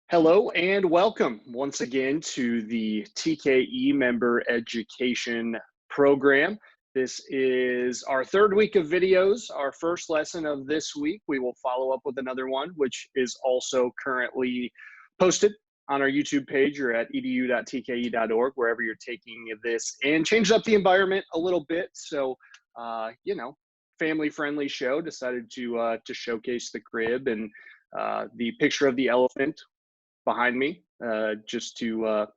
Hello and welcome once again to the TKE Member Education Program. This is our third week of videos, our first lesson of this week. We will follow up with another one, which is also currently posted on our YouTube page or at edu.tka.org, wherever you're taking this, and changed up the environment a little bit. So, family-friendly show. Decided to showcase the crib and the picture of the elephant behind me, just to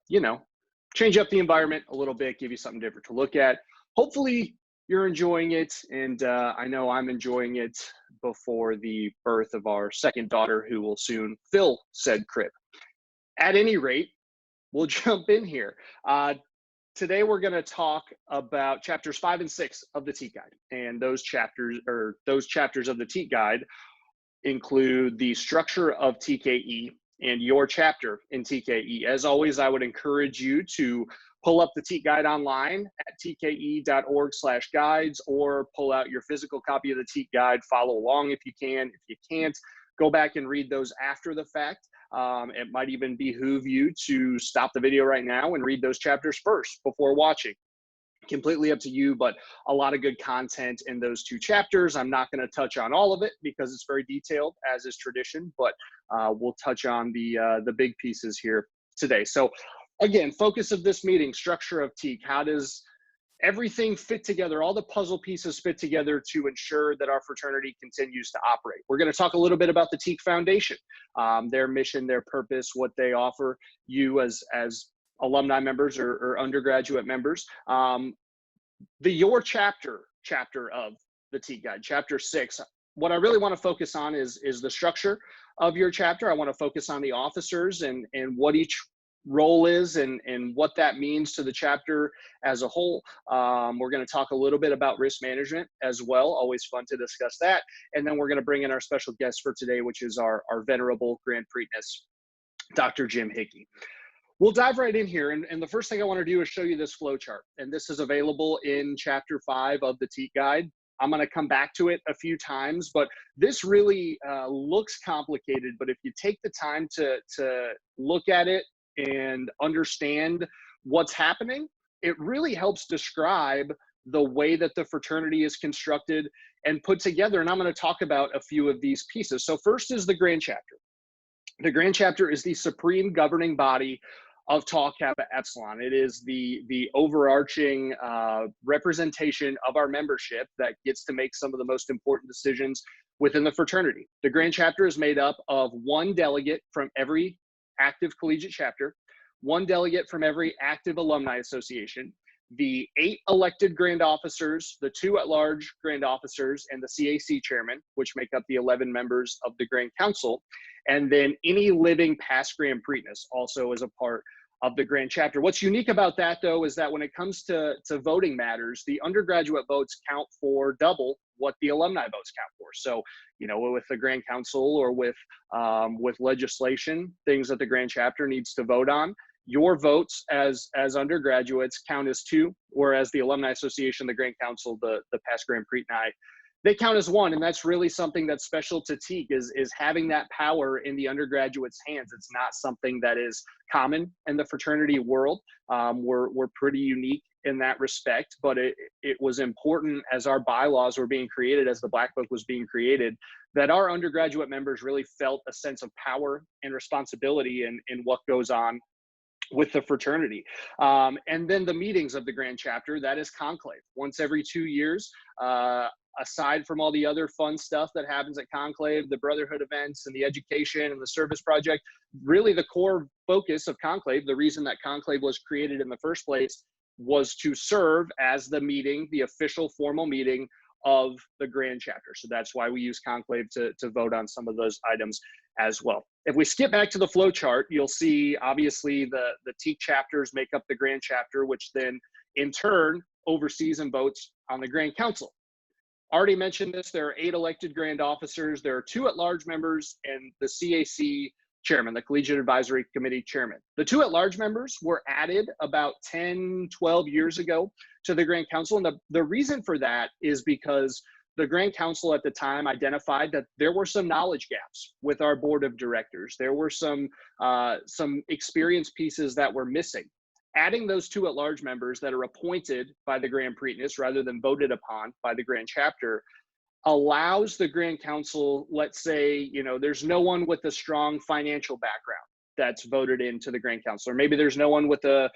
change up the environment a little bit, give you something different to look at. Hopefully you're enjoying it, and I know I'm enjoying it before the birth of our second daughter, who will soon fill said crib. At any rate, we'll jump in here. Today we're going to talk about chapters 5 and 6 of the TEAT Guide, and those chapters of the TEAT Guide include the structure of TKE and your chapter in TKE. As always, I would encourage you to pull up the TEAT Guide online at tka.org/guides, or pull out your physical copy of the TEAT Guide, follow along if you can. If you can't, go back and read those after the fact. It might even behoove you to stop the video right now and read those chapters first before watching. Completely up to you, but a lot of good content in those two chapters. I'm not going to touch on all of it because it's very detailed, as is tradition, but we'll touch on the big pieces here today. So again, focus of this meeting, structure of TEAT. How does everything fit together, all the puzzle pieces fit together to ensure that our fraternity continues to operate? We're going to talk a little bit about the TKE Foundation, their mission, their purpose, what they offer you as alumni members or undergraduate members. Your chapter of the TEAT Guide, chapter 6, what I really want to focus on is the structure of your chapter. I want to focus on the officers and what each role is and what that means to the chapter as a whole. We're going to talk a little bit about risk management as well. Always fun to discuss that. And then we're going to bring in our special guest for today, which is our venerable Grand Preakness, Dr. Jim Hickey. We'll dive right in here, and the first thing I want to do is show you this flow chart, and this is available in chapter 5 of the TEAT Guide. I'm going to come back to it a few times, but this really looks complicated, but if you take the time to look at it and understand what's happening, it really helps describe the way that the fraternity is constructed and put together, and I'm going to talk about a few of these pieces. So first is the Grand Chapter. The Grand Chapter is the supreme governing body of Tau Kappa Epsilon. It is the overarching representation of our membership that gets to make some of the most important decisions within the fraternity. The Grand Chapter is made up of one delegate from every active collegiate chapter, one delegate from every active alumni association, the 8 elected grand officers, the 2 at-large grand officers, and the CAC chairman, which make up the 11 members of the Grand Council, and then any living past Grand Preakness also as a part of the Grand Chapter. What's unique about that, though, is that when it comes to voting matters, the undergraduate votes count for double what the alumni votes count for. So, with the Grand Council or with legislation, things that the Grand Chapter needs to vote on, your votes as undergraduates count as 2, whereas the Alumni Association, the Grand Council, the past Grand Preakness, they count as 1. And that's really something that's special to TEAT is having that power in the undergraduates' hands. It's not something that is common in the fraternity world. We're pretty unique in that respect, but it was important as our bylaws were being created, as the Black Book was being created, that our undergraduate members really felt a sense of power and responsibility in what goes on with the fraternity. And then the meetings of the Grand Chapter, that is conclave. Once every 2 years, aside from all the other fun stuff that happens at conclave, the brotherhood events and the education and the service project, really the core focus of conclave, the reason that conclave was created in the first place, was to serve as the meeting, the official formal meeting of the Grand Chapter. So that's why we use conclave to vote on some of those items as well. If we skip back to the flow chart, you'll see obviously the TEAT chapters make up the Grand Chapter, which then in turn oversees and votes on the Grand Council. Already mentioned this, there are 8 elected grand officers, there are 2 at-large members, and the CAC chairman, the Collegiate Advisory Committee chairman. The 2 at-large members were added about 10, 12 years ago to the Grand Council, and the reason for that is because the Grand Council at the time identified that there were some knowledge gaps with our board of directors. There were some experience pieces that were missing. Adding those two at-large members that are appointed by the Grand Preakness rather than voted upon by the Grand Chapter allows the Grand Council, let's say, you know, there's no one with a strong financial background that's voted into the Grand Council, or maybe there's no one with a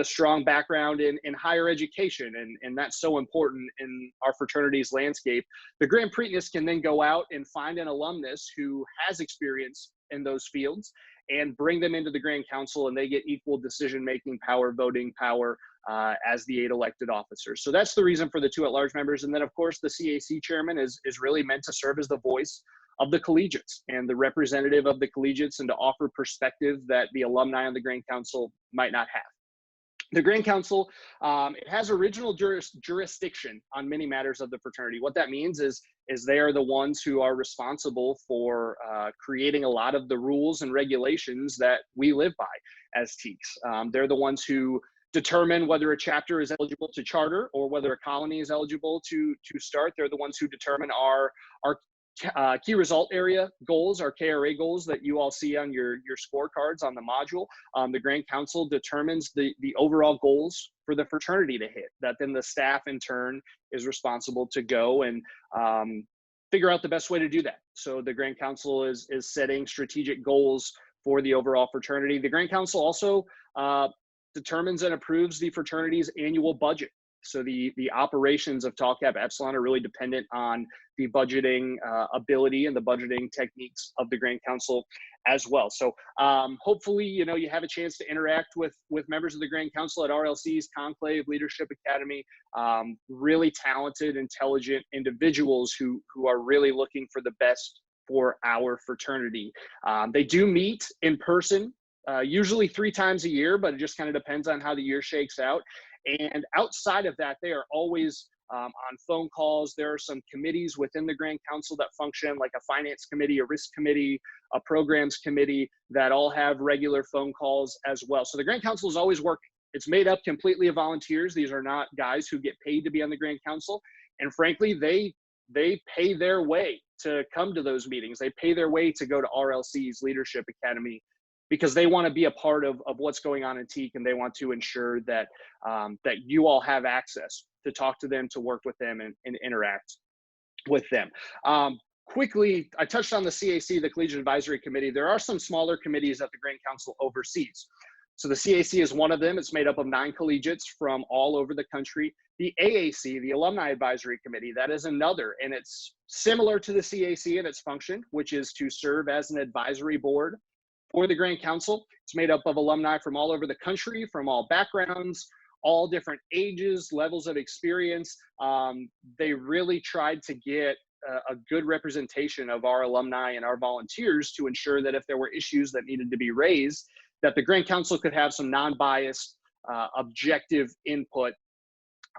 strong background in higher education, and that's so important in our fraternity's landscape. The Grand Preakness can then go out and find an alumnus who has experience in those fields and bring them into the Grand Council, and they get equal decision-making power, voting power, as the 8 elected officers. So that's the reason for the 2 at-large members. And then, of course, the CAC chairman is really meant to serve as the voice of the collegiates and the representative of the collegiates, and to offer perspective that the alumni on the Grand Council might not have. The Grand Council, it has original jurisdiction on many matters of the fraternity. What that means is they are the ones who are responsible for creating a lot of the rules and regulations that we live by as TKEs. They're the ones who determine whether a chapter is eligible to charter or whether a colony is eligible to start. They're the ones who determine our key result area goals, our KRA goals that you all see on your scorecards on the module. The Grand Council determines the overall goals for the fraternity to hit, that then the staff in turn is responsible to go and figure out the best way to do that. So the Grand Council is setting strategic goals for the overall fraternity. The Grand Council also determines and approves the fraternity's annual budget. So the operations of Tau Kappa Epsilon are really dependent on the budgeting ability and the budgeting techniques of the Grand Council as well. So hopefully, you know, you have a chance to interact with members of the Grand Council at RLC's Conclave Leadership Academy. Really talented, intelligent individuals who are really looking for the best for our fraternity. They do meet in person, usually 3 times a year, but it just kind of depends on how the year shakes out. And outside of that, they are always on phone calls. There are some committees within the Grand Council that function, like a finance committee, a risk committee, a programs committee, that all have regular phone calls as well. So the Grand Council is always working. It's made up completely of volunteers. These are not guys who get paid to be on the Grand Council. And frankly, they pay their way to come to those meetings. They pay their way to go to RLC's Leadership Academy, because they want to be a part of what's going on in TKE, and they want to ensure that that you all have access to talk to them, to work with them, and interact with them. Quickly, I touched on the CAC, the Collegiate Advisory Committee. There are some smaller committees that the Grand Council oversees. So the CAC is one of them. It's made up of 9 collegiates from all over the country. The AAC, the Alumni Advisory Committee, that is another, and it's similar to the CAC in its function, which is to serve as an advisory board for the Grand Council. It's made up of alumni from all over the country, from all backgrounds, all different ages, levels of experience. They really tried to get a good representation of our alumni and our volunteers to ensure that if there were issues that needed to be raised, that the Grand Council could have some non-biased, objective input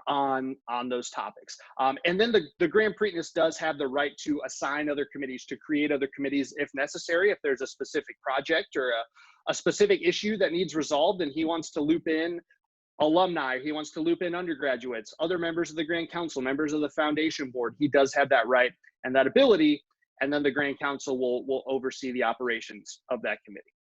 on those topics. And then the Grand Preakness does have the right to assign other committees, to create other committees if necessary, if there's a specific project or a specific issue that needs resolved and he wants to loop in alumni, he wants to loop in undergraduates, other members of the Grand Council, members of the foundation board. He does have that right and that ability, and then the Grand Council will oversee the operations of that committee.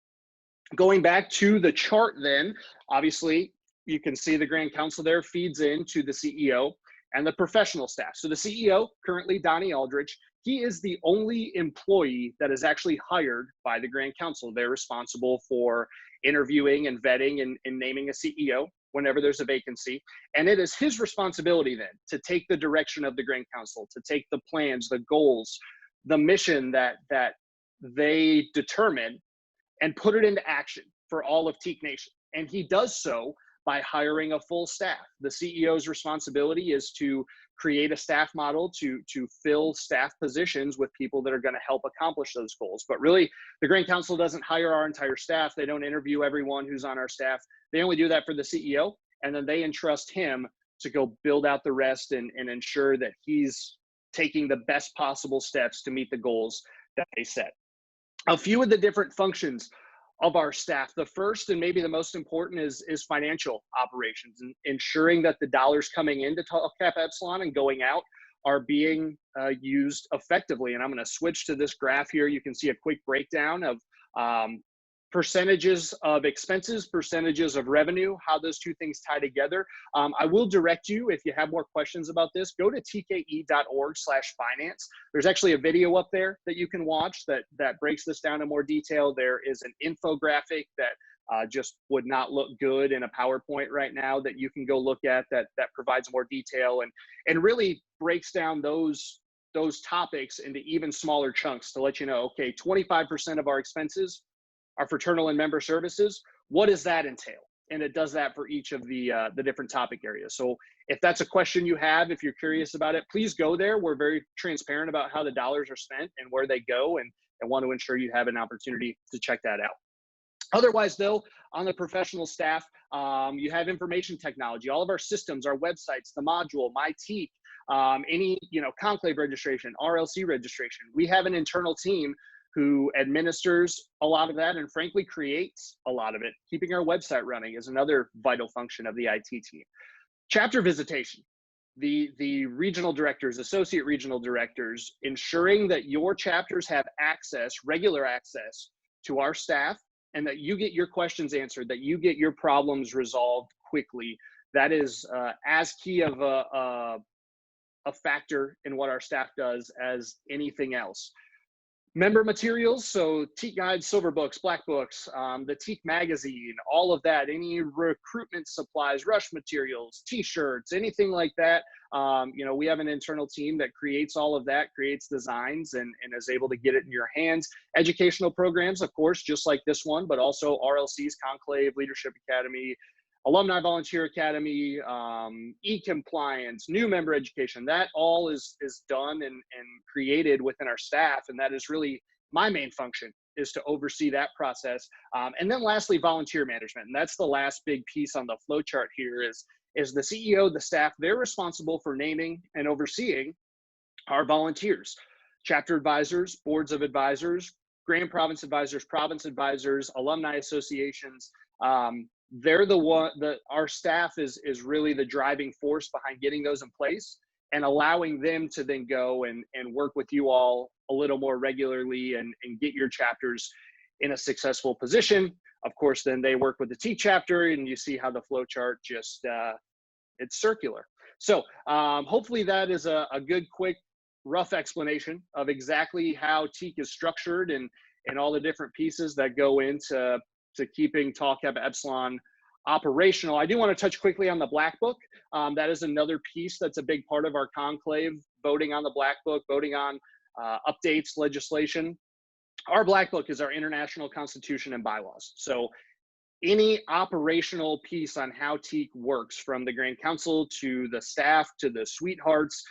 Going back to the chart then, obviously, you can see the Grand Council there feeds into the CEO and the professional staff. So the CEO, currently Donnie Aldrich, he is the only employee that is actually hired by the Grand Council. They're responsible for interviewing and vetting and naming a CEO whenever there's a vacancy. And it is his responsibility then to take the direction of the Grand Council, to take the plans, the goals, the mission that they determine and put it into action for all of TKE Nation. And he does so by hiring a full staff. The CEO's responsibility is to create a staff model to fill staff positions with people that are going to help accomplish those goals. But really, the Grand Council doesn't hire our entire staff. They don't interview everyone who's on our staff. They only do that for the CEO, and then they entrust him to go build out the rest and ensure that he's taking the best possible steps to meet the goals that they set. A few of the different functions of our staff. The first and maybe the most important is financial operations, and ensuring that the dollars coming into Tau Kappa Epsilon and going out are being used effectively. And I'm going to switch to this graph here. You can see a quick breakdown of percentages of expenses, percentages of revenue, how those two things tie together. I will direct you, if you have more questions about this, go to tke.org/finance. There's actually a video up there that you can watch that breaks this down in more detail. There is an infographic that just would not look good in a PowerPoint right now that you can go look at that provides more detail and really breaks down those topics into even smaller chunks to let you know, okay, 25% of our expenses are fraternal and member services. What does that entail? And it does that for each of the different topic areas. So if that's a question you have, if you're curious about it, please go there. We're very transparent about how the dollars are spent and where they go, and want to ensure you have an opportunity to check that out. Otherwise, though, on the professional staff, you have information technology, all of our systems, our websites, the module, MyTeak, any conclave registration, RLC registration. We have an internal team who administers a lot of that and frankly creates a lot of it. Keeping our website running is another vital function of the IT team. Chapter visitation, the regional directors, associate regional directors, ensuring that your chapters have access, regular access to our staff, and that you get your questions answered, that you get your problems resolved quickly. That is as key of a factor in what our staff does as anything else. Member materials, so TKE guides, silver books, black books, the TKE magazine, all of that, any recruitment supplies, rush materials, t-shirts, anything like that. We have an internal team that creates all of that, creates designs and is able to get it in your hands. Educational programs, of course, just like this one, but also RLC's Conclave, Leadership Academy, Alumni Volunteer Academy, e-compliance, new member education. That all is done and created within our staff, and that is really my main function, is to oversee that process. And then lastly, volunteer management, and that's the last big piece on the flow chart here is the CEO, the staff, they're responsible for naming and overseeing our volunteers, chapter advisors, boards of advisors, grand province advisors, alumni associations. They're the one that our staff is really the driving force behind getting those in place and allowing them to then go and work with you all a little more regularly and get your chapters in a successful position. Of course, then they work with the T chapter, and you see how the flow chart just, it's circular. So hopefully that is a good, quick, rough explanation of exactly how TKE is structured and all the different pieces that go into keeping Tau Kappa Epsilon operational. I do want to touch quickly on the Black Book. That is another piece that's a big part of our conclave, voting on the Black Book, voting on updates, legislation. Our Black Book is our international constitution and bylaws. So any operational piece on how TKE works, from the Grand Council to the staff to the sweethearts,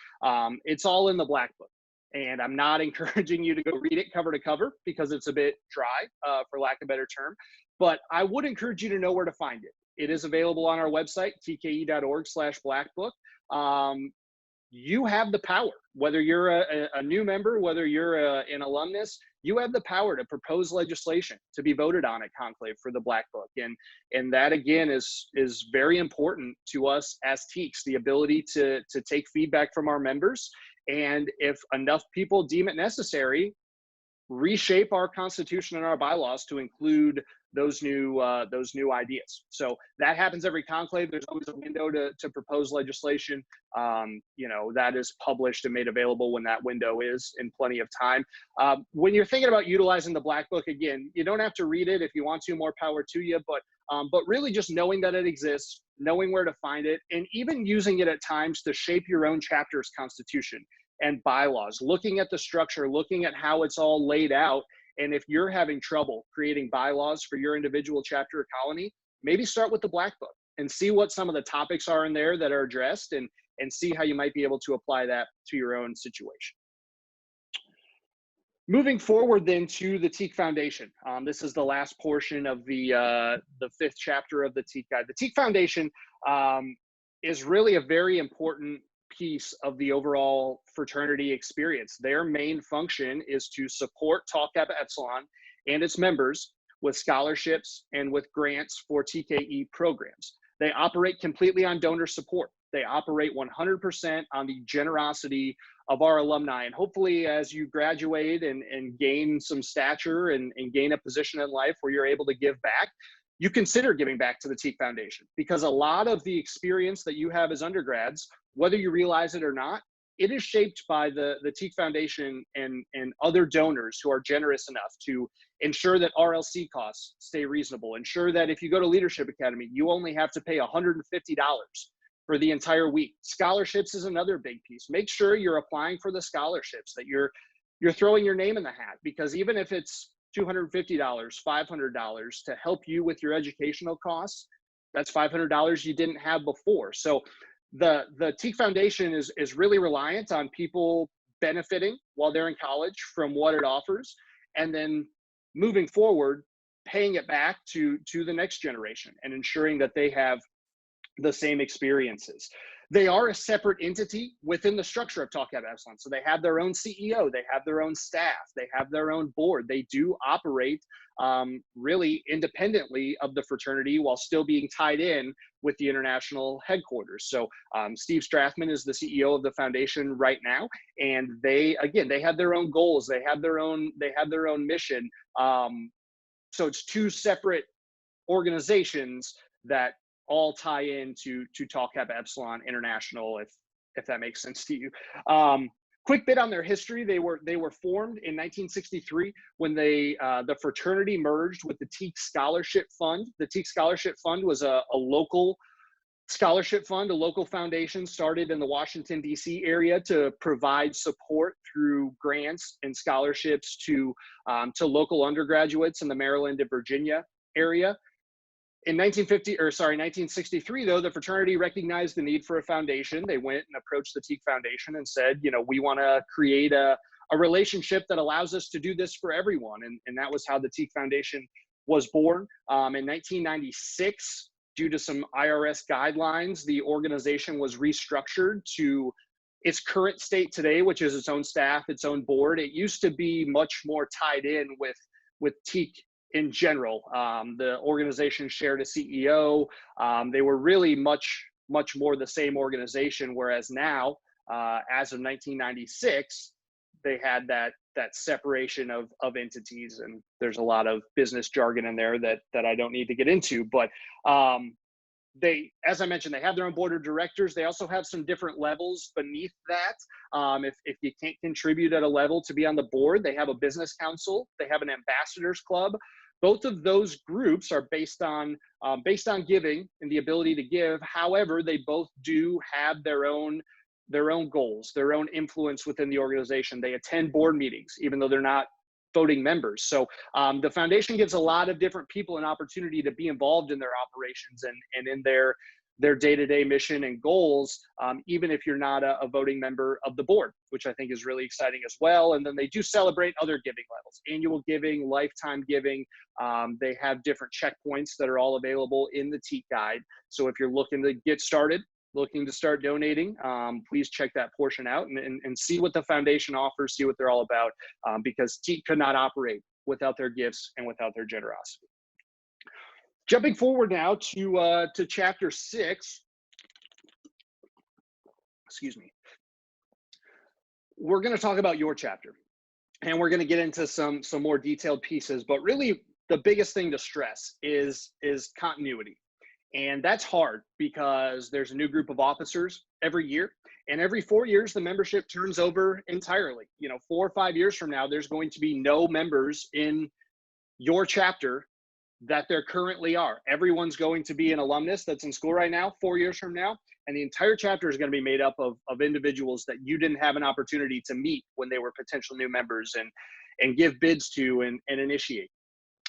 it's all in the Black Book. And I'm not encouraging you to go read it cover to cover because it's a bit dry, for lack of a better term. But I would encourage you to know where to find it. It is available on our website, tke.org/blackbook. You have the power, whether you're a new member, whether you're an alumnus, you have the power to propose legislation to be voted on at Conclave for the Black Book. And that, again, is very important to us as TKEs, the ability to take feedback from our members. And if enough people deem it necessary, reshape our constitution and our bylaws to include those new ideas. So that happens every conclave. There's always a window to propose legislation. That is published and made available when that window is, in plenty of time. When you're thinking about utilizing the Black Book, again, you don't have to read it. If you want to, more power to you. But really just knowing that it exists, knowing where to find it, and even using it at times to shape your own chapter's constitution and bylaws, looking at the structure, looking at how it's all laid out. And if you're having trouble creating bylaws for your individual chapter or colony, maybe start with the Black Book and see what some of the topics are in there that are addressed, and see how you might be able to apply that to your own situation. Moving forward then to the TKE Foundation. This is the last portion of the 5th chapter of the TKE Guide. The TKE Foundation is really a very important piece of the overall fraternity experience. Their main function is to support Tau Kappa Epsilon and its members with scholarships and with grants for TKE programs. They operate completely on donor support. They operate 100% on the generosity of our alumni. And hopefully as you graduate and gain some stature and gain a position in life where you're able to give back, you consider giving back to the TKE Foundation, because a lot of the experience that you have as undergrads, whether you realize it or not, it is shaped by the TKE Foundation and other donors who are generous enough to ensure that RLC costs stay reasonable, ensure that if you go to Leadership Academy, you only have to pay $150 for the entire week. Scholarships is another big piece. Make sure you're applying for the scholarships, that you're throwing your name in the hat, because even if it's $250, $500 to help you with your educational costs, that's $500 you didn't have before. So the TKE Foundation is really reliant on people benefiting while they're in college from what it offers, and then moving forward, paying it back to the next generation and ensuring that they have the same experiences. They are a separate entity within the structure of Tau Kappa Epsilon. So they have their own CEO, they have their own staff, they have their own board. They do operate really independently of the fraternity while still being tied in with the international headquarters. So Steve Strathman is the CEO of the foundation right now, and they have their own goals, they have their own mission. So it's two separate organizations that all tie into Tau Kappa Epsilon International, if that makes sense to you. Quick bit on their history. They were formed in 1963 when the fraternity merged with the TKE Scholarship Fund. The TKE Scholarship Fund was a local scholarship fund, a local foundation started in the Washington, D.C. area to provide support through grants and scholarships to local undergraduates in the Maryland and Virginia area. In 1963, though, the fraternity recognized the need for a foundation. They went and approached the TKE Foundation and said, we want to create a relationship that allows us to do this for everyone. And that was how the TKE Foundation was born. In 1996, due to some IRS guidelines, the organization was restructured to its current state today, which is its own staff, its own board. It used to be much more tied in with TKE in general. The organization shared a CEO. They were really much more the same organization, whereas now, as of 1996, they had that separation of entities, and there's a lot of business jargon in there that I don't need to get into. But they, as I mentioned, they have their own board of directors. They also have some different levels beneath that. If you can't contribute at a level to be on the board, they have a business council. They have an ambassadors club. Both of those groups are based on giving and the ability to give. However, they both do have their own goals, their own influence within the organization. They attend board meetings, even though they're not voting members. So the foundation gives a lot of different people an opportunity to be involved in their operations and in their day-to-day mission and goals, even if you're not a voting member of the board, which I think is really exciting as well. And then they do celebrate other giving levels, annual giving, lifetime giving. They have different checkpoints that are all available in the TKE guide. So if you're looking to get started, looking to start donating, please check that portion out and see what the foundation offers, see what they're all about, because TKE could not operate without their gifts and without their generosity. Jumping forward now to chapter 6, excuse me, we're going to talk about your chapter, and we're going to get into some more detailed pieces, but really the biggest thing to stress is continuity. And that's hard because there's a new group of officers every year, and every 4 years the membership turns over entirely. 4 or 5 years from now, there's going to be no members in your chapter that there currently are. Everyone's going to be an alumnus that's in school right now 4 years from now, and the entire chapter is going to be made up of individuals that you didn't have an opportunity to meet when they were potential new members and give bids to and initiate.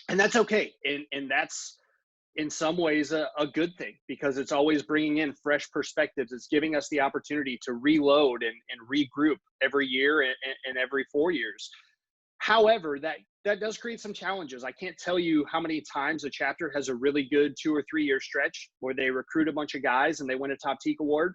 And that's okay. And that's in some ways a good thing, because it's always bringing in fresh perspectives. It's giving us the opportunity to reload and regroup every year and every 4 years. However, that does create some challenges. I can't tell you how many times a chapter has a really good 2 or 3 year stretch where they recruit a bunch of guys and they win a top TKE award,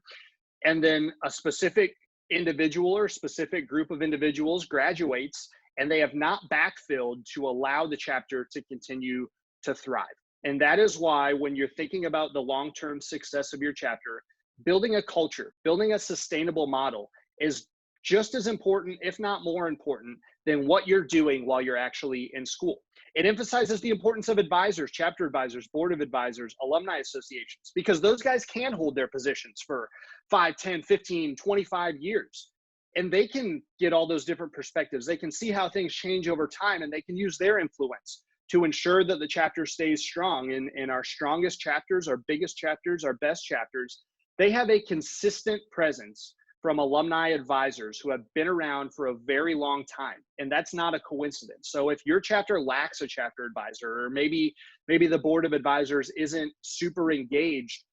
and then a specific individual or specific group of individuals graduates and they have not backfilled to allow the chapter to continue to thrive. And that is why when you're thinking about the long-term success of your chapter, building a culture, building a sustainable model is just as important, if not more important, than what you're doing while you're actually in school. It emphasizes the importance of advisors, chapter advisors, board of advisors, alumni associations, because those guys can hold their positions for 5, 10, 15, 25 years. And they can get all those different perspectives. They can see how things change over time, and they can use their influence to ensure that the chapter stays strong. And our strongest chapters, our biggest chapters, our best chapters, they have a consistent presence from alumni advisors who have been around for a very long time. And that's not a coincidence. So if your chapter lacks a chapter advisor, or maybe the board of advisors isn't super engaged,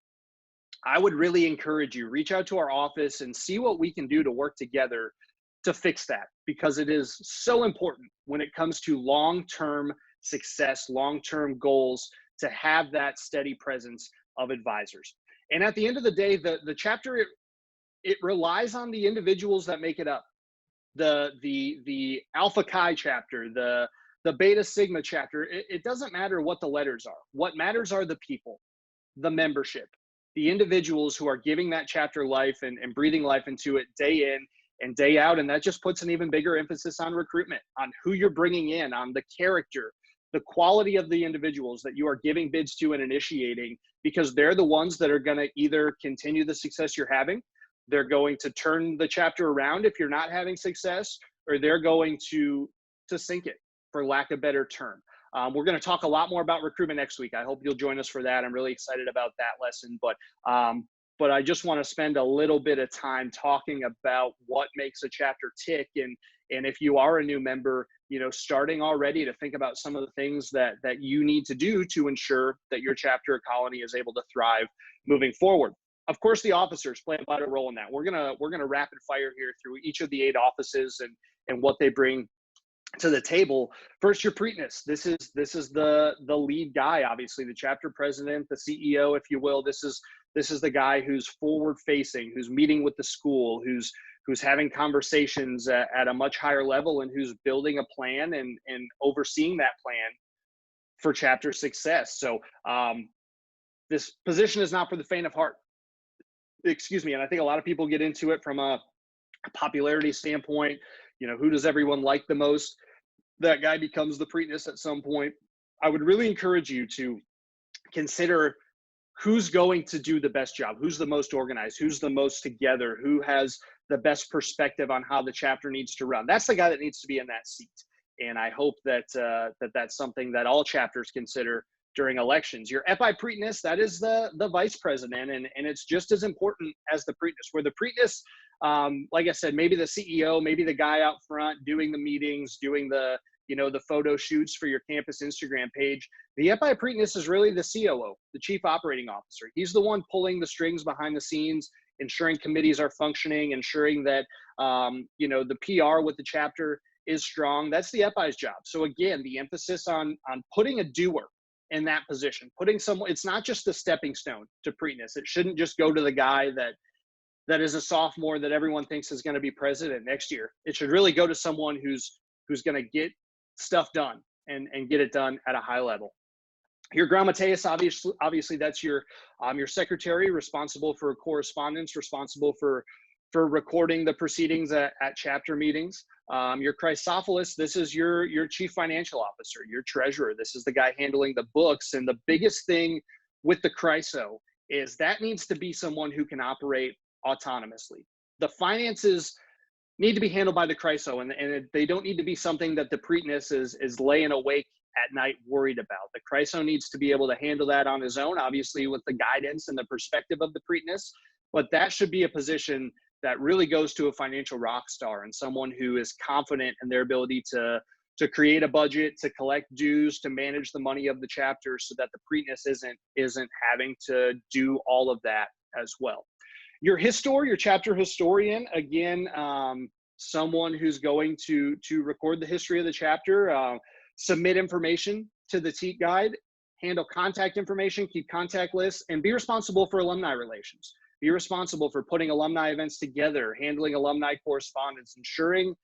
I would really encourage you, reach out to our office and see what we can do to work together to fix that, because it is so important when it comes to long-term success, long-term goals, to have that steady presence of advisors. And at the end of the day, the chapter, it relies on the individuals that make it up. The Alpha Chi chapter, the Beta Sigma chapter, it doesn't matter what the letters are. What matters are the people, the membership, the individuals who are giving that chapter life and breathing life into it day in and day out. And that just puts an even bigger emphasis on recruitment, on who you're bringing in, on the character, the quality of the individuals that you are giving bids to and initiating, because they're the ones that are going to either continue the success you're having, they're going to turn the chapter around if you're not having success, or they're going to sink it, for lack of a better term. We're going to talk a lot more about recruitment next week. I hope you'll join us for that. I'm really excited about that lesson. But I just want to spend a little bit of time talking about what makes a chapter tick. And if you are a new member, starting already to think about some of the things that you need to do to ensure that your chapter or colony is able to thrive moving forward. Of course, the officers play a vital role in that. We're gonna rapid fire here through each of the 8 offices and what they bring to the table. First, your Preakness. This is the lead guy, obviously, the chapter president, the CEO, if you will. This is the guy who's forward facing, who's meeting with the school, who's having conversations at a much higher level, and who's building a plan and overseeing that plan for chapter success. So this position is not for the faint of heart. Excuse me. And I think a lot of people get into it from a popularity standpoint. Who does everyone like the most? That guy becomes the Preakness at some point. I would really encourage you to consider who's going to do the best job, who's the most organized, who's the most together, who has the best perspective on how the chapter needs to run. That's the guy that needs to be in that seat. And I hope that that's something that all chapters consider during elections. Your EPI Preakness, that is the vice president, and it's just as important as the Preakness. Where the Preakness, like I said, maybe the CEO, maybe the guy out front doing the meetings, doing the photo shoots for your campus Instagram page. The EPI Preakness is really the COO, the Chief Operating Officer. He's the one pulling the strings behind the scenes, ensuring committees are functioning, ensuring that the PR with the chapter is strong. That's the EPI's job. So again, the emphasis on putting a doer in that position, putting someone, it's not just a stepping stone to Preakness. It shouldn't just go to the guy that is a sophomore that everyone thinks is going to be president next year. It should really go to someone who's going to get stuff done and get it done at a high level. Your grammateus, obviously that's your secretary, responsible for correspondence, responsible for recording the proceedings at chapter meetings. Your Chrysophilus, this is your chief financial officer, your treasurer. This is the guy handling the books. And the biggest thing with the Chryso is that needs to be someone who can operate autonomously. The finances need to be handled by the Chryso, and they don't need to be something that the Preakness is laying awake at night worried about. The Chryso needs to be able to handle that on his own, obviously with the guidance and the perspective of the Preakness, but that should be a position that really goes to a financial rock star and someone who is confident in their ability to create a budget, to collect dues, to manage the money of the chapter, so that the Preakness isn't having to do all of that as well. Your chapter historian, again, someone who's going to record the history of the chapter, submit information to the TEAT guide, handle contact information, keep contact lists, and be responsible for alumni relations. Be responsible for putting alumni events together, handling alumni correspondence, ensuring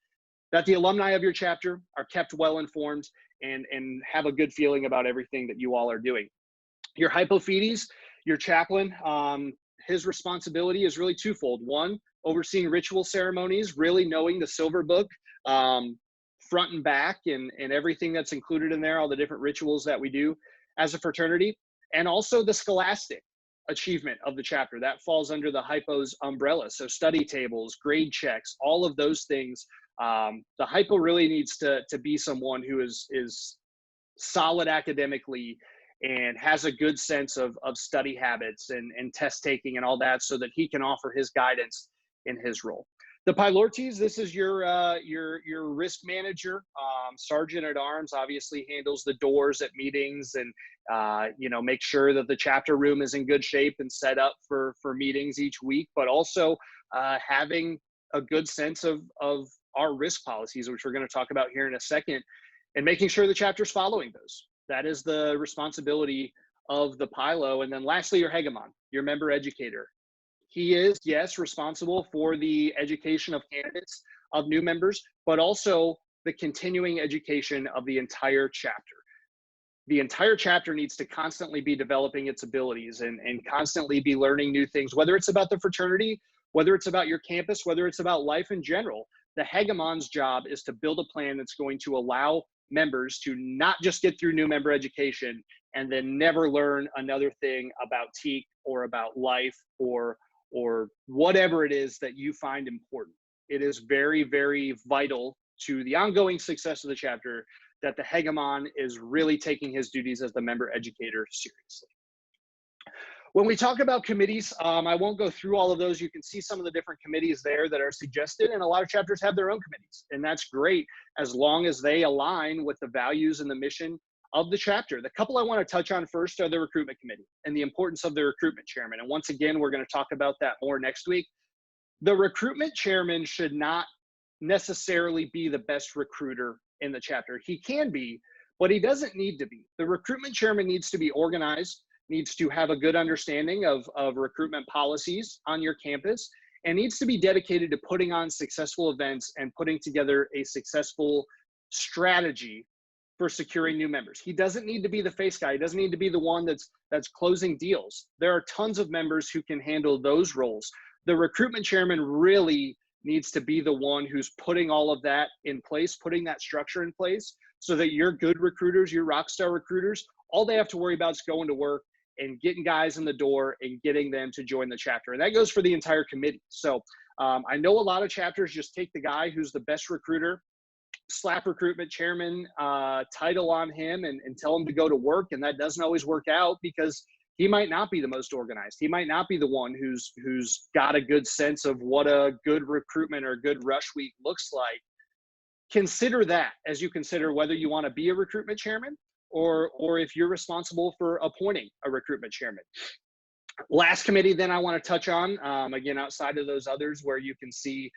that the alumni of your chapter are kept well informed and have a good feeling about everything that you all are doing. Your Hypophides, your chaplain, his responsibility is really twofold. One, overseeing ritual ceremonies, really knowing the silver book front and back, and everything that's included in there, all the different rituals that we do as a fraternity, and also the scholastic achievement of the chapter. That falls under the hypo's umbrella. So study tables, grade checks, all of those things. The hypo really needs to be someone who is solid academically and has a good sense of study habits and test taking and all that, so that he can offer his guidance in his role. The Pylortes, this is your risk manager. Sergeant at Arms obviously handles the doors at meetings and make sure that the chapter room is in good shape and set up for meetings each week, but also having a good sense of our risk policies, which we're going to talk about here in a second, and making sure the chapter's following those. That is the responsibility of the Pylo. And then lastly, your hegemon, your member educator. He is, yes, responsible for the education of candidates, of new members, but also the continuing education of the entire chapter. The entire chapter needs to constantly be developing its abilities and constantly be learning new things, whether it's about the fraternity, whether it's about your campus, whether it's about life in general. The hegemon's job is to build a plan that's going to allow members to not just get through new member education and then never learn another thing about TKE or about life or whatever it is that you find important. It is very, very vital to the ongoing success of the chapter that the hegemon is really taking his duties as the member educator seriously. When we talk about committees, I won't go through all of those. You can see some of the different committees there that are suggested, and a lot of chapters have their own committees, and that's great as long as they align with the values and the mission of the chapter. The couple I want to touch on first are the recruitment committee and the importance of the recruitment chairman. And once again, we're going to talk about that more next week. The recruitment chairman should not necessarily be the best recruiter in the chapter. He can be, but he doesn't need to be. The recruitment chairman needs to be organized, needs to have a good understanding of recruitment policies on your campus, and needs to be dedicated to putting on successful events and putting together a successful strategy for securing new members. He doesn't need to be the face guy. He doesn't need to be the one that's closing deals. There are tons of members who can handle those roles. The recruitment chairman really needs to be the one who's putting all of that in place, putting that structure in place, so that your good recruiters, your rock star recruiters, all they have to worry about is going to work and getting guys in the door and getting them to join the chapter. And that goes for the entire committee. So I know a lot of chapters just take the guy who's the best recruiter, slap recruitment chairman title on him and tell him to go to work. And that doesn't always work out because he might not be the most organized. He might not be the one who's got a good sense of what a good recruitment or good rush week looks like. Consider that as you consider whether you want to be a recruitment chairman or if you're responsible for appointing a recruitment chairman. Last committee then I want to touch on, again, outside of those others where you can see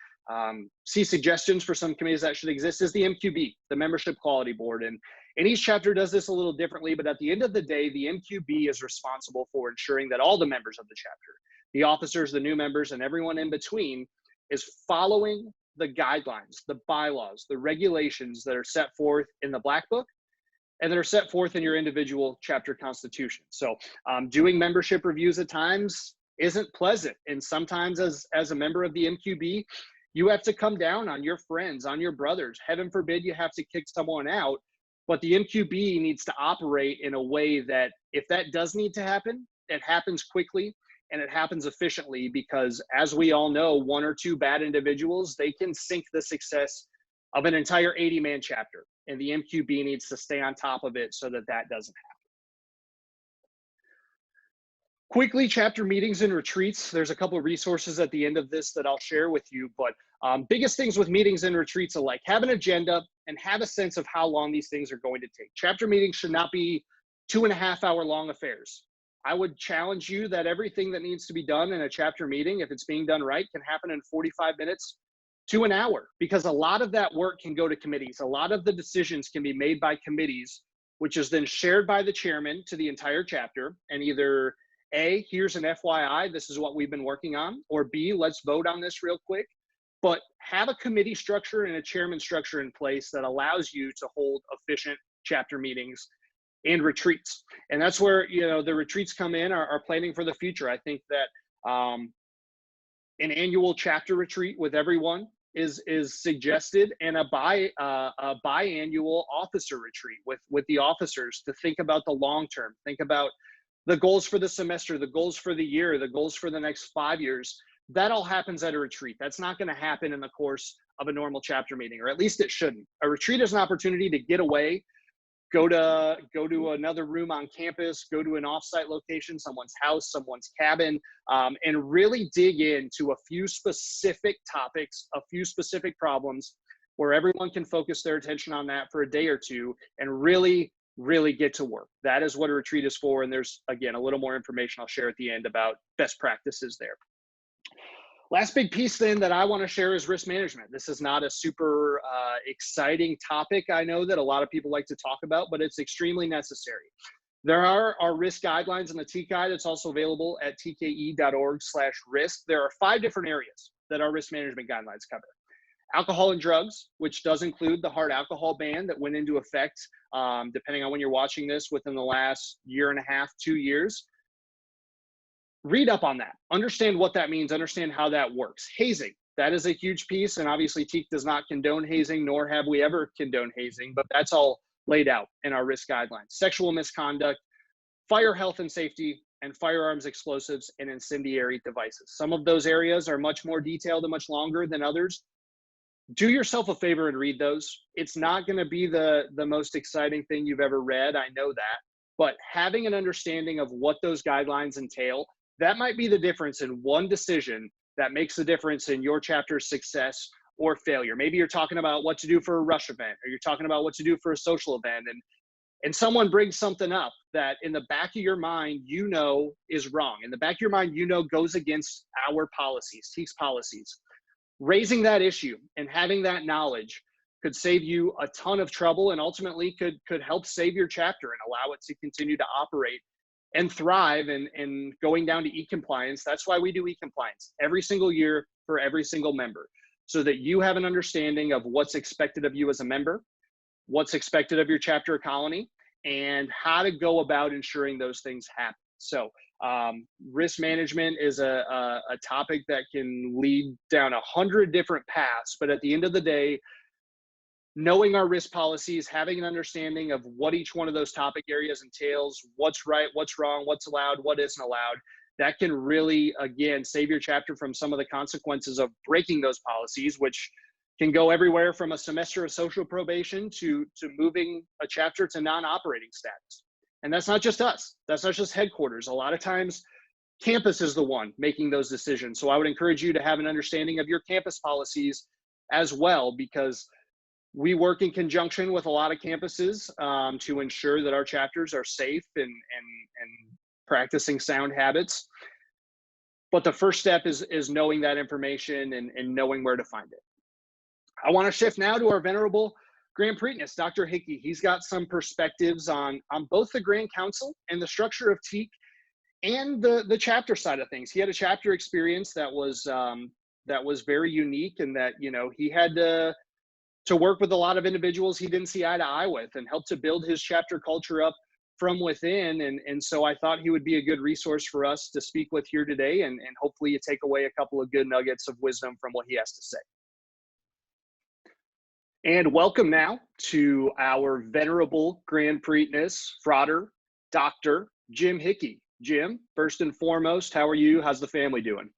suggestions for some committees that should exist, is the MQB, the Membership Quality Board. And each chapter does this a little differently, but at the end of the day, the MQB is responsible for ensuring that all the members of the chapter, the officers, the new members, and everyone in between is following the guidelines, the bylaws, the regulations that are set forth in the Black Book and that are set forth in your individual chapter constitution. So doing membership reviews at times isn't pleasant. And sometimes as a member of the MQB, you have to come down on your friends, on your brothers. Heaven forbid you have to kick someone out. But the MQB needs to operate in a way that if that does need to happen, it happens quickly and it happens efficiently, because as we all know, one or two bad individuals, they can sink the success of an entire 80-man chapter. And the MQB needs to stay on top of it so that that doesn't happen. Quickly, chapter meetings and retreats. There's a couple of resources at the end of this that I'll share with you, but biggest things with meetings and retreats are like have an agenda and have a sense of how long these things are going to take. Chapter meetings should not be 2.5 hour long affairs. I would challenge you that everything that needs to be done in a chapter meeting, if it's being done right, can happen in 45 minutes to an hour, because a lot of that work can go to committees. A lot of the decisions can be made by committees, which is then shared by the chairman to the entire chapter, and either A, here's an FYI, this is what we've been working on, or B, let's vote on this real quick. But have a committee structure and a chairman structure in place that allows you to hold efficient chapter meetings and retreats. And that's where, you know, the retreats come in, are planning for the future. I think that Um, an annual chapter retreat with everyone is suggested, and a biannual officer retreat with the officers to think about the long term, think about the goals for the semester, the goals for the year, the goals for the next 5 years. That all happens at a retreat. That's not going to happen in the course of a normal chapter meeting, or at least it shouldn't. A retreat is an opportunity to get away, go to another room on campus, go to an offsite location, someone's house, someone's cabin, and really dig into a few specific topics, a few specific problems, where everyone can focus their attention on that for a day or two and really get to work. That is what a retreat is for. And there's, again, a little more information I'll share at the end about best practices there. Last big piece then that I want to share is risk management. This is not a super exciting topic, I know, that a lot of people like to talk about, but it's extremely necessary. There are our risk guidelines in the TKE that's also available at tka.org/risk. There are 5 different areas that our risk management guidelines cover. Alcohol and drugs, which does include the hard alcohol ban that went into effect, depending on when you're watching this, within the last 1.5 years, 2 years. Read up on that, understand what that means, understand how that works. Hazing, that is a huge piece, and obviously TKE does not condone hazing, nor have we ever condoned hazing, but that's all laid out in our risk guidelines. Sexual misconduct, fire health and safety, and firearms, explosives, and incendiary devices. Some of those areas are much more detailed and much longer than others. Do yourself a favor and read those. It's not going to be the most exciting thing you've ever read, I know that, but having an understanding of what those guidelines entail, that might be the difference in one decision that makes the difference in your chapter's success or failure. Maybe you're talking about what to do for a rush event, or you're talking about what to do for a social event, and someone brings something up that in the back of your mind, you know is wrong. In the back of your mind, you know goes against our policies, TKE's policies. Raising that issue and having that knowledge could save you a ton of trouble, and ultimately could help save your chapter and allow it to continue to operate and thrive, and going down to e-compliance. That's why we do e-compliance every single year for every single member, so that you have an understanding of what's expected of you as a member, what's expected of your chapter or colony, and how to go about ensuring those things happen. So risk management is a topic that can lead down 100 different paths, but at the end of the day, knowing our risk policies, having an understanding of what each one of those topic areas entails, what's right, what's wrong, what's allowed, what isn't allowed, that can really, again, save your chapter from some of the consequences of breaking those policies, which can go everywhere from a semester of social probation to moving a chapter to non-operating status. And that's not just us. That's not just headquarters. A lot of times, campus is the one making those decisions. So I would encourage you to have an understanding of your campus policies as well, because we work in conjunction with a lot of campuses to ensure that our chapters are safe and practicing sound habits. But the first step is knowing that information and knowing where to find it. I want to shift now to our venerable Grand Preakness, Dr. Hickey. He's got some perspectives on both the Grand Council and the structure of TKE and the chapter side of things. He had a chapter experience that was very unique, and that, you know, he had to work with a lot of individuals he didn't see eye to eye with, and help to build his chapter culture up from within. And so I thought he would be a good resource for us to speak with here today, and hopefully you take away a couple of good nuggets of wisdom from what he has to say. And welcome now to our venerable Grand Preakness, Frater, Dr. Jim Hickey. Jim, first and foremost, how are you? How's the family doing?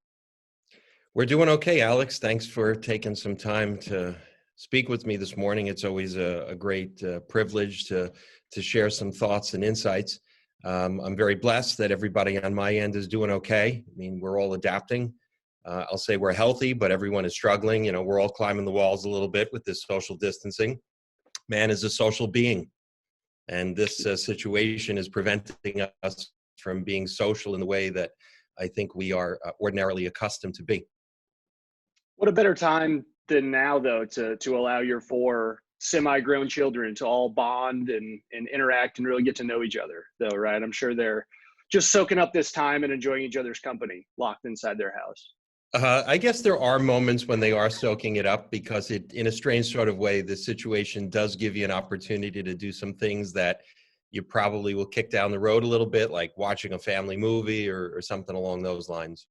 We're doing okay, Alex. Thanks for taking some time to speak with me this morning. It's always a great privilege to share some thoughts and insights. I'm very blessed that everybody on my end is doing okay. I mean, we're all adapting. I'll say we're healthy, but everyone is struggling. You know, we're all climbing the walls a little bit with this social distancing. Man is a social being, and this situation is preventing us from being social in the way that I think we are ordinarily accustomed to be. What a better time than now, though, to allow your 4 semi-grown children to all bond and interact and really get to know each other, though, right? I'm sure they're just soaking up this time and enjoying each other's company locked inside their house. I guess there are moments when they are soaking it up, because it, in a strange sort of way, the situation does give you an opportunity to do some things that you probably will kick down the road a little bit, like watching a family movie or something along those lines.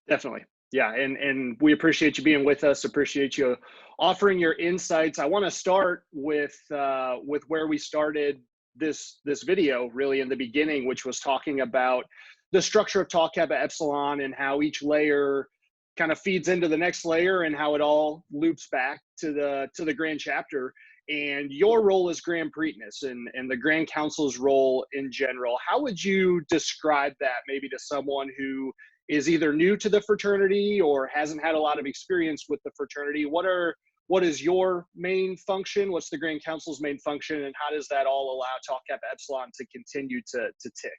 Definitely. Yeah. And we appreciate you being with us. Appreciate you offering your insights. I want to start with where we started this video really in the beginning, which was talking about the structure of Tau Kappa Epsilon and how each layer kind of feeds into the next layer and how it all loops back to the grand chapter and your role as Grand Preakness and the Grand Council's role in general. How would you describe that maybe to someone who is either new to the fraternity or hasn't had a lot of experience with the fraternity? What is your main function? What's the Grand Council's main function, and how does that all allow Tau Kappa Epsilon to continue to tick?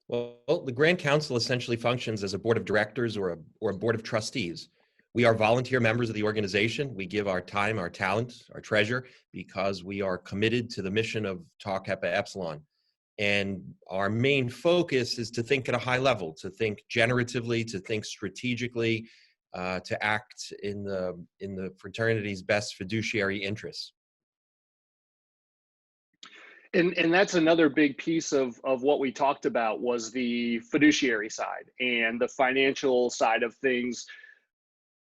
Well, the Grand Council essentially functions as a board of directors or a board of trustees. We are volunteer members of the organization. We give our time, our talent, our treasure, because we are committed to the mission of Tau Kappa Epsilon. And our main focus is to think at a high level, to think generatively, to think strategically, to act in the fraternity's best fiduciary interests. And that's another big piece of what we talked about was the fiduciary side and the financial side of things.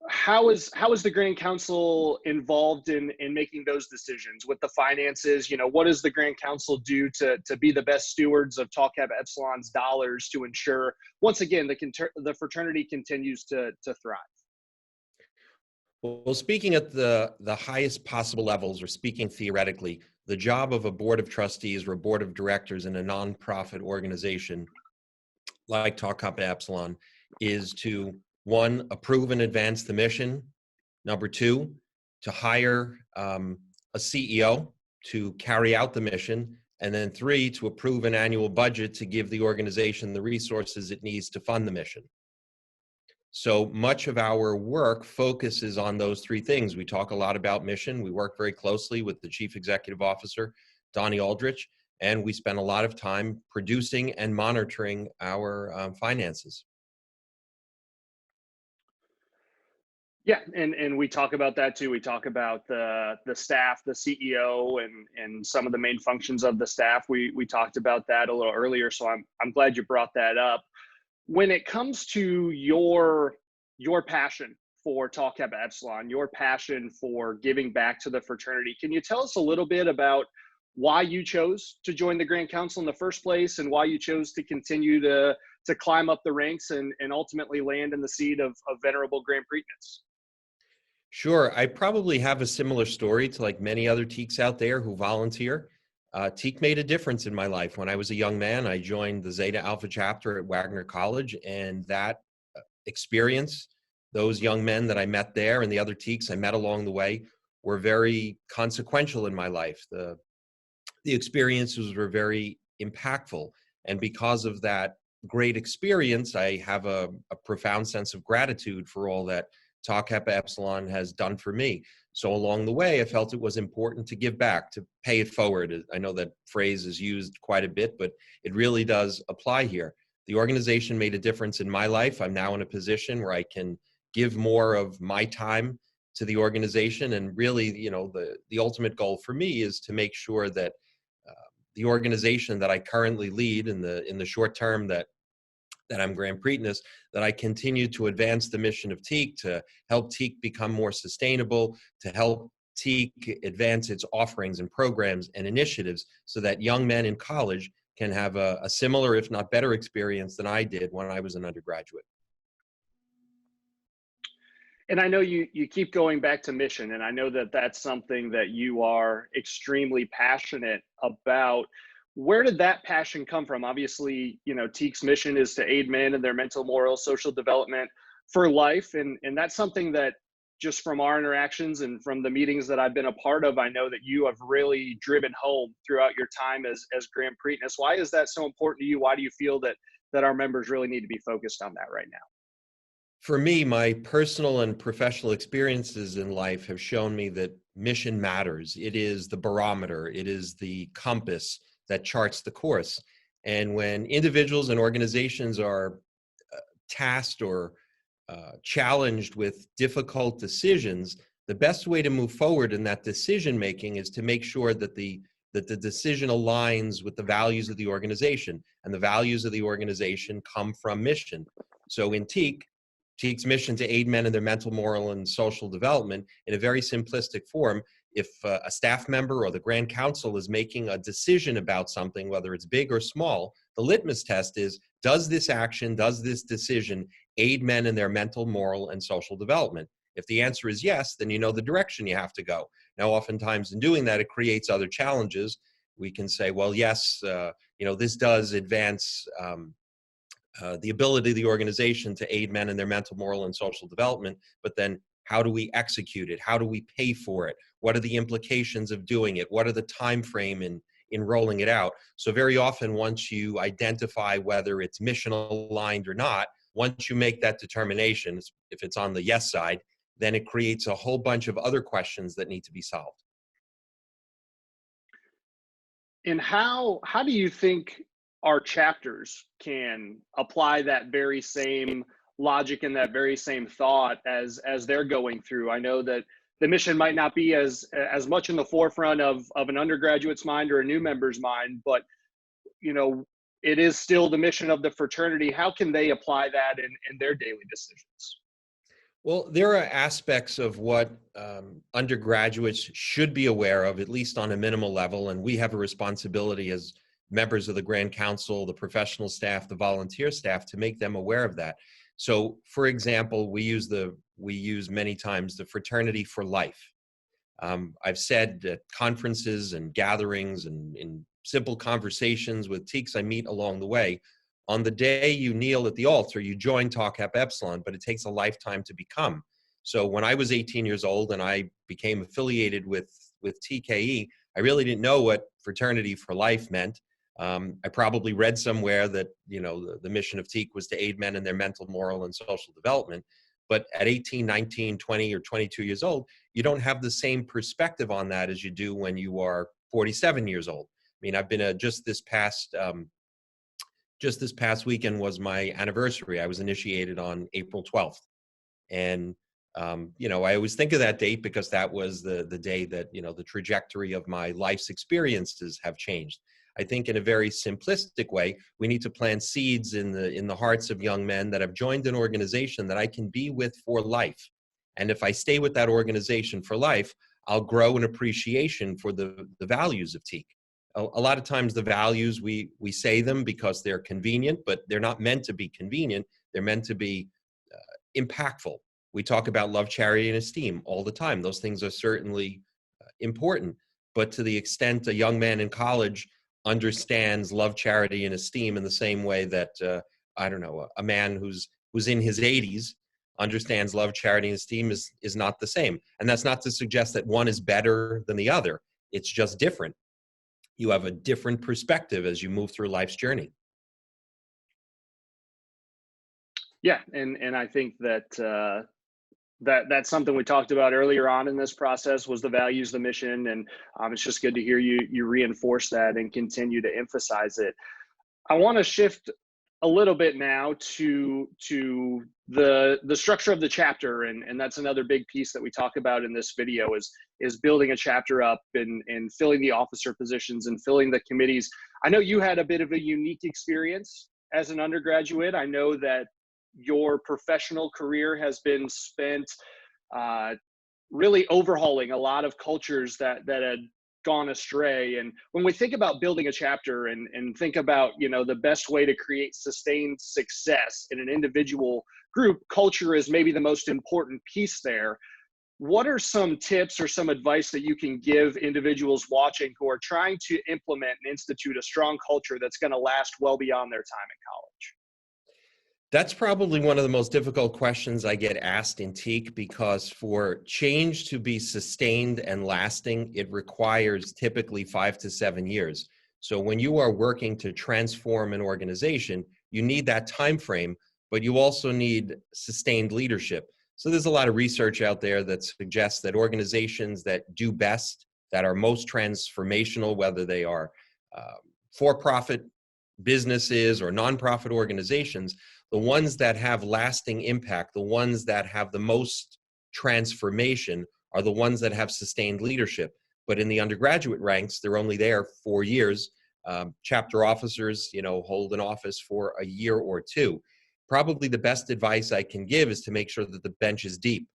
How is the Grand Council involved in making those decisions with the finances? You know, what does the Grand Council do to be the best stewards of Tau Kappa Epsilon's dollars to ensure, once again, the fraternity continues to thrive? Well, speaking at the highest possible levels, or speaking theoretically, the job of a board of trustees or a board of directors in a nonprofit organization like Tau Kappa Epsilon is to, one, approve and advance the mission. Number two, to hire a CEO to carry out the mission. And then three, to approve an annual budget to give the organization the resources it needs to fund the mission. So much of our work focuses on those three things. We talk a lot about mission. We work very closely with the Chief Executive Officer, Donnie Aldrich, and we spend a lot of time producing and monitoring our finances. Yeah, and we talk about that too. We talk about the staff, the CEO, and some of the main functions of the staff. We talked about that a little earlier, so I'm glad you brought that up. When it comes to your passion for Tau Kappa Epsilon, your passion for giving back to the fraternity, can you tell us a little bit about why you chose to join the Grand Council in the first place and why you chose to continue to climb up the ranks and ultimately land in the seat of Venerable Grand Preakness? Sure. I probably have a similar story to like many other TKEs out there who volunteer. TKE made a difference in my life. When I was a young man, I joined the Zeta Alpha chapter at Wagner College, and that experience, those young men that I met there and the other TKEs I met along the way were very consequential in my life. The experiences were very impactful. And because of that great experience, I have a profound sense of gratitude for all that Tau Kappa Epsilon has done for me. So along the way, I felt it was important to give back, to pay it forward. I know that phrase is used quite a bit, but it really does apply here. The organization made a difference in my life. I'm now in a position where I can give more of my time to the organization. And really, you know, the ultimate goal for me is to make sure that the organization that I currently lead in the short term that I'm Grand Preakness, that I continue to advance the mission of TKE, to help TKE become more sustainable, to help TKE advance its offerings and programs and initiatives so that young men in college can have a similar, if not better, experience than I did when I was an undergraduate. And I know you keep going back to mission, and I know that that's something that you are extremely passionate about. Where did that passion come from? Obviously, you know, TKE's mission is to aid men in their mental, moral, social development for life, and that's something that just from our interactions and from the meetings that I've been a part of, I know that you have really driven home throughout your time as Grand Preakness. Why is that so important to you? Why do you feel that our members really need to be focused on that right now? For me, my personal and professional experiences in life have shown me that mission matters. It is the barometer. It is the compass that charts the course. And when individuals and organizations are tasked or challenged with difficult decisions, the best way to move forward in that decision making is to make sure that the that the decision aligns with the values of the organization, and the values of the organization come from mission. So in TKE's mission to aid men in their mental, moral, and social development, in a very simplistic form, if a staff member or the Grand Council is making a decision about something, whether it's big or small, the litmus test is, does this action, does this decision aid men in their mental, moral, and social development? If the answer is yes, then you know the direction you have to go. Now, oftentimes in doing that, it creates other challenges. We can say, well, yes, this does advance the ability of the organization to aid men in their mental, moral, and social development, but then how do we execute it? How do we pay for it? What are the implications of doing it? What are the time frame in rolling it out? So very often, once you identify whether it's mission aligned or not, once you make that determination, if it's on the yes side, then it creates a whole bunch of other questions that need to be solved. And how do you think our chapters can apply that very same logic and that very same thought as they're going through? I know that the mission might not be as much in the forefront of an undergraduate's mind or a new member's mind, but it is still the mission of the fraternity. How can they apply that in their daily decisions? Well, there are aspects of what undergraduates should be aware of, at least on a minimal level, and we have a responsibility as members of the Grand Council, the professional staff, the volunteer staff, to make them aware of that. So, for example, we use many times the fraternity for life. I've said at conferences and gatherings and in simple conversations with TKEs I meet along the way, on the day you kneel at the altar, you join Tau Kappa Epsilon, but it takes a lifetime to become. So when I was 18 years old and I became affiliated with TKE, I really didn't know what fraternity for life meant. I probably read somewhere that the mission of TKE was to aid men in their mental, moral, and social development. But at 18, 19, 20, or 22 years old, you don't have the same perspective on that as you do when you are 47 years old. I mean, I've been just this past weekend was my anniversary. I was initiated on April 12th. And, I always think of that date because that was the day that, the trajectory of my life's experiences have changed. I think in a very simplistic way, we need to plant seeds in the hearts of young men that have joined an organization that I can be with for life. And if I stay with that organization for life, I'll grow an appreciation for the values of TKE. A lot of times the values, we say them because they're convenient, but they're not meant to be convenient. They're meant to be impactful. We talk about love, charity, and esteem all the time. Those things are certainly important. But to the extent a young man in college understands love, charity, and esteem in the same way that, a man who's in his 80s understands love, charity, and esteem is not the same. And that's not to suggest that one is better than the other. It's just different. You have a different perspective as you move through life's journey. Yeah, and I think that that's something we talked about earlier on in this process was the values, the mission, and it's just good to hear you reinforce that and continue to emphasize it. I want to shift a little bit now to the structure of the chapter, and that's another big piece that we talk about in this video is building a chapter up and filling the officer positions and filling the committees. I know you had a bit of a unique experience as an undergraduate. I know that your professional career has been spent really overhauling a lot of cultures that had gone astray. And when we think about building a chapter and think about, the best way to create sustained success in an individual group, culture is maybe the most important piece there. What are some tips or some advice that you can give individuals watching who are trying to implement and institute a strong culture that's going to last well beyond their time in college? That's probably one of the most difficult questions I get asked in TKE, because for change to be sustained and lasting, it requires typically 5 to 7 years. So when you are working to transform an organization, you need that time frame, but you also need sustained leadership. So there's a lot of research out there that suggests that organizations that do best, that are most transformational, whether they are for-profit businesses or nonprofit organizations, the ones that have lasting impact, the ones that have the most transformation, are the ones that have sustained leadership. But in the undergraduate ranks, they're only there 4 years. Chapter officers, hold an office for a year or two. Probably the best advice I can give is to make sure that the bench is deep.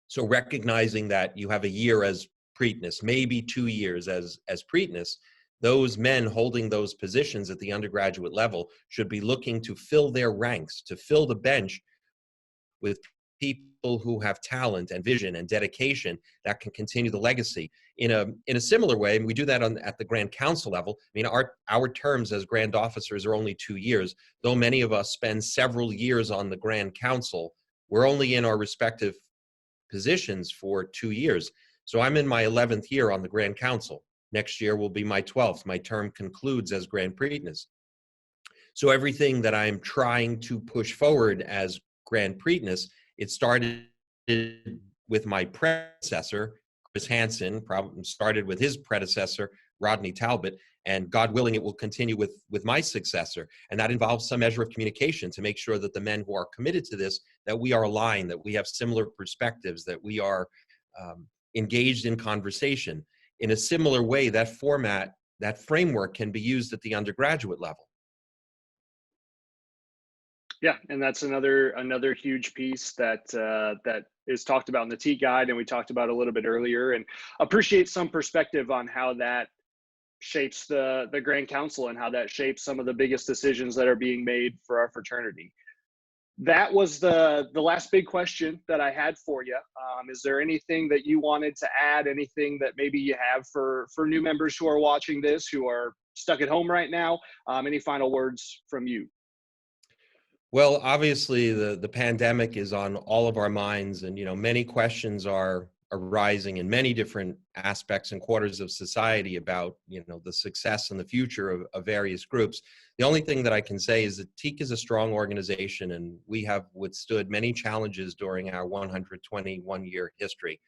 So recognizing that you have a year as Preakness, maybe 2 years as Preakness, those men holding those positions at the undergraduate level should be looking to fill their ranks, to fill the bench with people who have talent and vision and dedication that can continue the legacy. In a similar way, and we do that at the Grand Council level. I mean, our terms as Grand Officers are only 2 years, though many of us spend several years on the Grand Council. We're only in our respective positions for 2 years. So I'm in my 11th year on the Grand Council. Next year will be my 12th. My term concludes as Grand Preakness. So everything that I'm trying to push forward as Grand Preakness, it started with my predecessor, Chris Hansen, probably started with his predecessor, Rodney Talbot, and God willing, it will continue with my successor. And that involves some measure of communication to make sure that the men who are committed to this, that we are aligned, that we have similar perspectives, that we are engaged in conversation. In a similar way, that format, that framework can be used at the undergraduate level. Yeah, and that's another huge piece that that is talked about in the T Guide, and we talked about a little bit earlier, and appreciate some perspective on how that shapes the Grand Council and how that shapes some of the biggest decisions that are being made for our fraternity. That was the last big question that I had for you. Is there anything that you wanted to add? Anything that maybe you have for new members who are watching this, who are stuck at home right now? Any final words from you? Well, obviously, the pandemic is on all of our minds, and many questions are arising in many different aspects and quarters of society about the success and the future of various groups. The only thing that I can say is that TKE is a strong organization, and we have withstood many challenges during our 121-year history.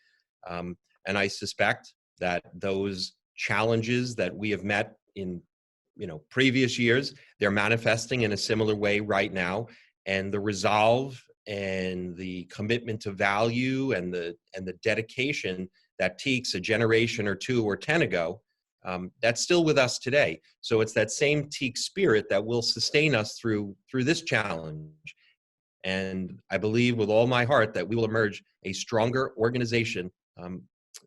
And I suspect that those challenges that we have met in previous years, they're manifesting in a similar way right now. And the resolve and the commitment to value and the dedication that TKE's a generation or 2 or 10 ago, that's still with us today. So it's that same TKE spirit that will sustain us through this challenge. And I believe with all my heart that we will emerge a stronger organization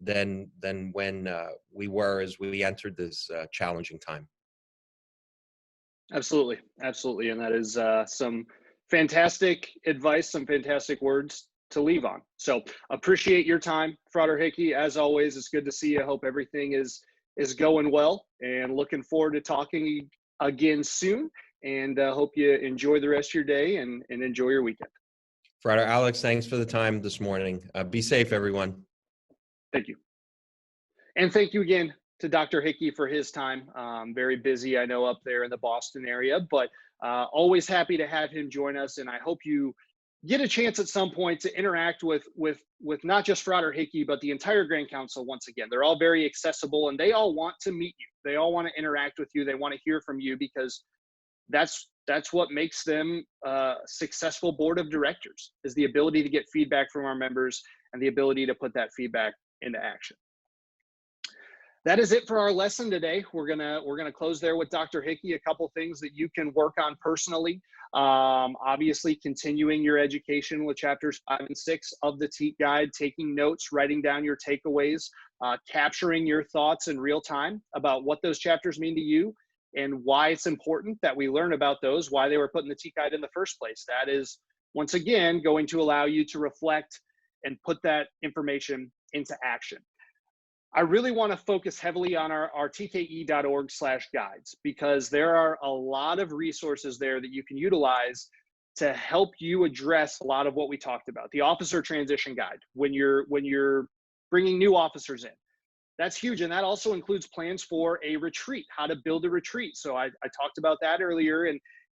than when we were as we entered this challenging time. Absolutely. Absolutely. And that is some fantastic advice, some fantastic words to leave on. So appreciate your time, Frater Hickey. As always, it's good to see you. I hope everything is going well, and looking forward to talking again soon. And hope you enjoy the rest of your day and enjoy your weekend. Frater Alex, thanks for the time this morning. Be safe, everyone. Thank you. And thank you again to Dr. Hickey for his time. Very busy, I know, up there in the Boston area, but always happy to have him join us. And I hope you get a chance at some point to interact with not just Frater Hickey, but the entire Grand Council. Once again, they're all very accessible, and they all want to meet you. They all want to interact with you. They want to hear from you, because that's what makes them a successful board of directors, is the ability to get feedback from our members and the ability to put that feedback into action. That is it for our lesson today. We're gonna close there with Dr. Hickey. A couple things that you can work on personally. Obviously, continuing your education with chapters 5 and 6 of the TKE Guide, taking notes, writing down your takeaways, capturing your thoughts in real time about what those chapters mean to you and why it's important that we learn about those, why they were put in the TKE Guide in the first place. That is, once again, going to allow you to reflect and put that information into action. I really want to focus heavily on our tke.org/guides, because there are a lot of resources there that you can utilize to help you address a lot of what we talked about. The officer transition guide, when you're bringing new officers in, that's huge. And that also includes plans for a retreat, how to build a retreat. So I talked about that earlier.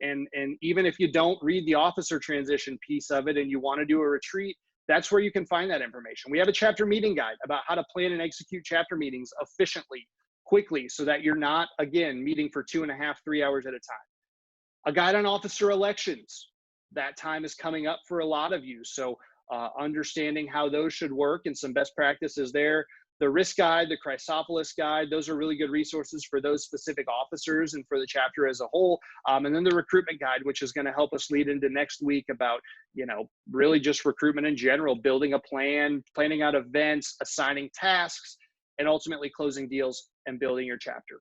And even if you don't read the officer transition piece of it and you want to do a retreat, that's where you can find that information. We have a chapter meeting guide about how to plan and execute chapter meetings efficiently, quickly, so that you're not, again, meeting for 2.5, 3 hours at a time. A guide on officer elections. That time is coming up for a lot of you. So understanding how those should work and some best practices there. the risk guide, the Chrysopolis guide, those are really good resources for those specific officers and for the chapter as a whole. And then the recruitment guide, which is going to help us lead into next week about, really just recruitment in general, building a plan, planning out events, assigning tasks, and ultimately closing deals and building your chapter.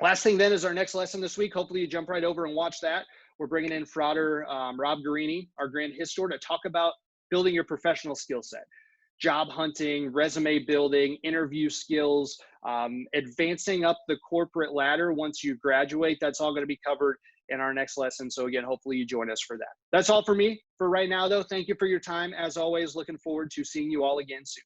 Last thing then is our next lesson this week. Hopefully you jump right over and watch that. We're bringing in Frater Rob Guarini, our Grand Histor, to talk about building your professional skill set. Job hunting, resume building, interview skills, advancing up the corporate ladder once you graduate. That's all going to be covered in our next lesson. So again, hopefully you join us for that. That's all for me for right now, though. Thank you for your time. As always, looking forward to seeing you all again soon.